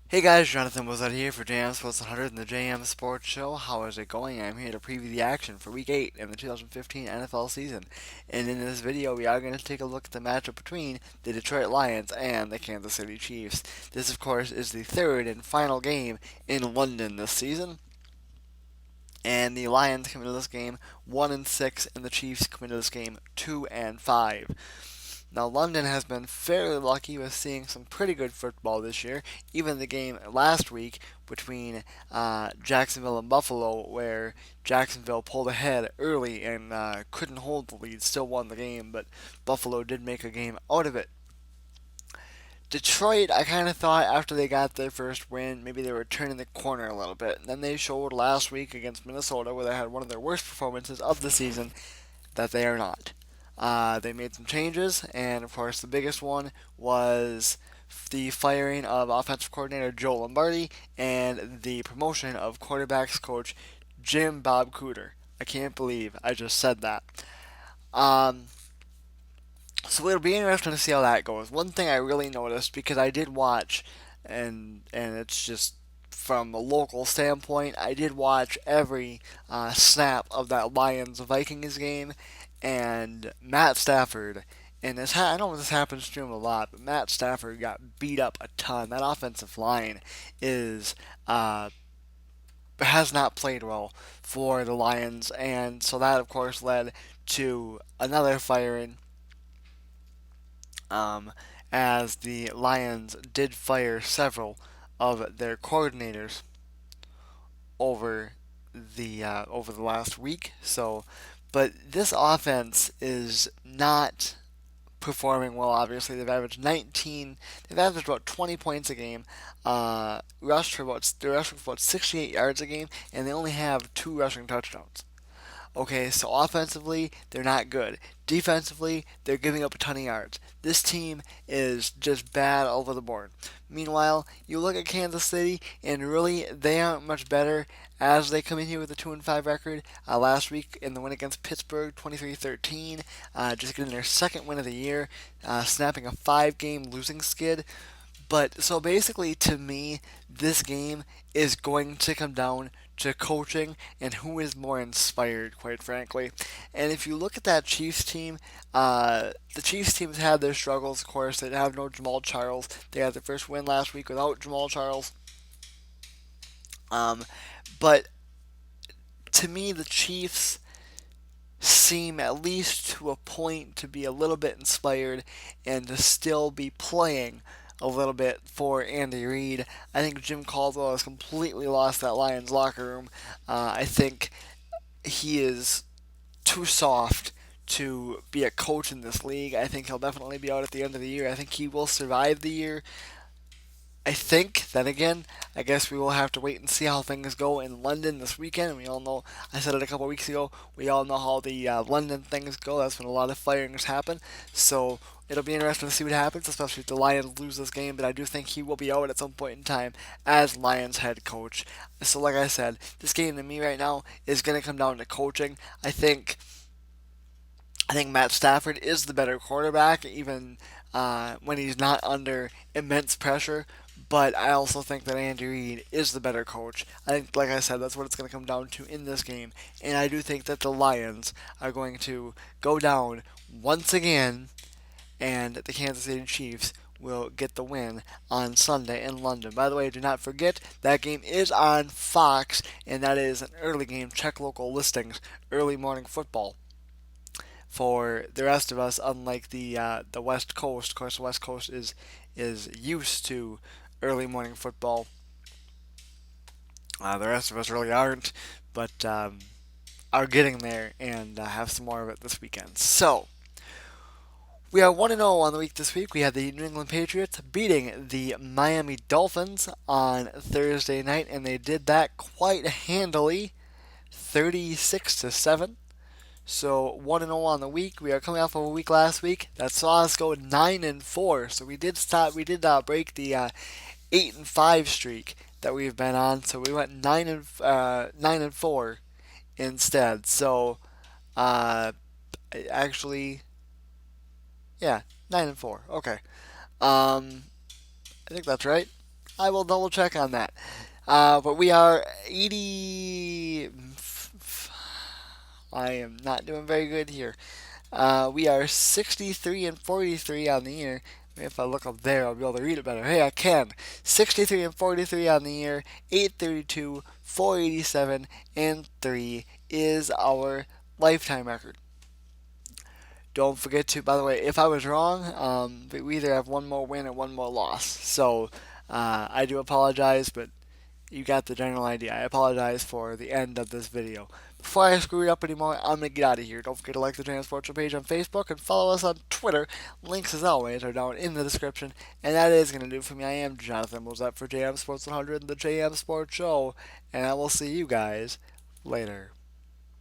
Hey guys, Jonathan was out here for JM Sports 100 and the JM Sports Show. How is it going? I'm here to preview the action for Week 8 in the 2015 NFL season. And in this video, we are going to take a look at the matchup between the Detroit Lions and the Kansas City Chiefs. This, of course, is the third and final game in London this season. And the Lions come into this game 1-6, and the Chiefs come into this game 2-5. Now, London has been fairly lucky with seeing some pretty good football this year. Even the game last week between Jacksonville and Buffalo, where Jacksonville pulled ahead early and couldn't hold the lead, still won the game, but Buffalo did make a game out of it. Detroit, I kind of thought after they got their first win, maybe they were turning the corner a little bit. And then they showed last week against Minnesota, where they had one of their worst performances of the season, that they are not. They made some changes, and of course, the biggest one was the firing of offensive coordinator Joe Lombardi and the promotion of quarterbacks coach Jim Bob Cooter. I can't believe I just said that. Um, so it'll be interesting to see how that goes. One thing I really noticed because I did watch, and it's just from a local standpoint, I did watch every snap of that Lions Vikings game, and Matt Stafford. And I know this happens to him a lot, but Matt Stafford got beat up a ton. That offensive line is has not played well for the Lions, and so that of course led to another firing um, as the Lions did fire several of their coordinators over the last week. So, but this offense is not performing well. Obviously, they've averaged 19. They've averaged about 20 points a game. They're rushing for about 68 yards a game, and they only have two rushing touchdowns. Okay, so offensively, they're not good. Defensively, they're giving up a ton of yards. This team is just bad all over the board. Meanwhile, you look at Kansas City, and really, they aren't much better as they come in here with a 2-5 record. Last week in the win against Pittsburgh, 23-13, just getting their second win of the year, snapping a 5-game losing skid. But so basically, to me, this game is going to come down to coaching and who is more inspired, quite frankly. And if you look at that Chiefs team, the Chiefs teams had their struggles, of course. They have no Jamal Charles. They had their first win last week without Jamal Charles. Um, but to me, the Chiefs seem, at least to a point, to be a little bit inspired and to still be playing a little bit for Andy Reid. I think Jim Caldwell has completely lost that Lions locker room. I think he is too soft to be a coach in this league. I think he'll definitely be out at the end of the year. I think he will survive the year. I think, then again, I guess we will have to wait and see how things go in London this weekend. We all know, I said it a couple weeks ago, we all know how the London things go. That's when a lot of firings happen. So it'll be interesting to see what happens, especially if the Lions lose this game. But I do think he will be out at some point in time as Lions head coach. So, like I said, this game to me right now is going to come down to coaching. I think Matt Stafford is the better quarterback, even when he's not under immense pressure. But I also think that Andy Reid is the better coach. I think, like I said, that's what it's going to come down to in this game. And I do think that the Lions are going to go down once again, and the Kansas City Chiefs will get the win on Sunday in London. By the way, do not forget that game is on Fox, and that is an early game. Check local listings, early morning football for the rest of us. Unlike the West Coast, of course, the West Coast is used to early morning football. The rest of us really aren't, but are getting there and have some more of it this weekend. So we are 1-0 on the week this week. We had the New England Patriots beating the Miami Dolphins on Thursday night, and they did that quite handily, 36-7. So 1-0 on the week. We are coming off of a week last week that saw us go 9-4. So we did stop. We did break the 8-5 streak that we've been on. So we went 9-4 instead. So uh, actually, yeah, 9-4. Okay. I think that's right. I will double check on that. But we are 80. I am not doing very good here. We are 63 and 43 on the year. If I look up there, I'll be able to read it better. Hey, I can. 63 and 43 on the year. 832, 487, and 3 is our lifetime record. Don't forget to, by the way, if I was wrong, we either have one more win or one more loss. So I do apologize, but you got the general idea. I apologize for the end of this video. Before I screw it up anymore, I'm going to get out of here. Don't forget to like the Transport Show page on Facebook and follow us on Twitter. Links, as always, are down in the description. And that is going to do it for me. I am Jonathan Mozart for JM Sports 100 and the JM Sports Show. And I will see you guys later.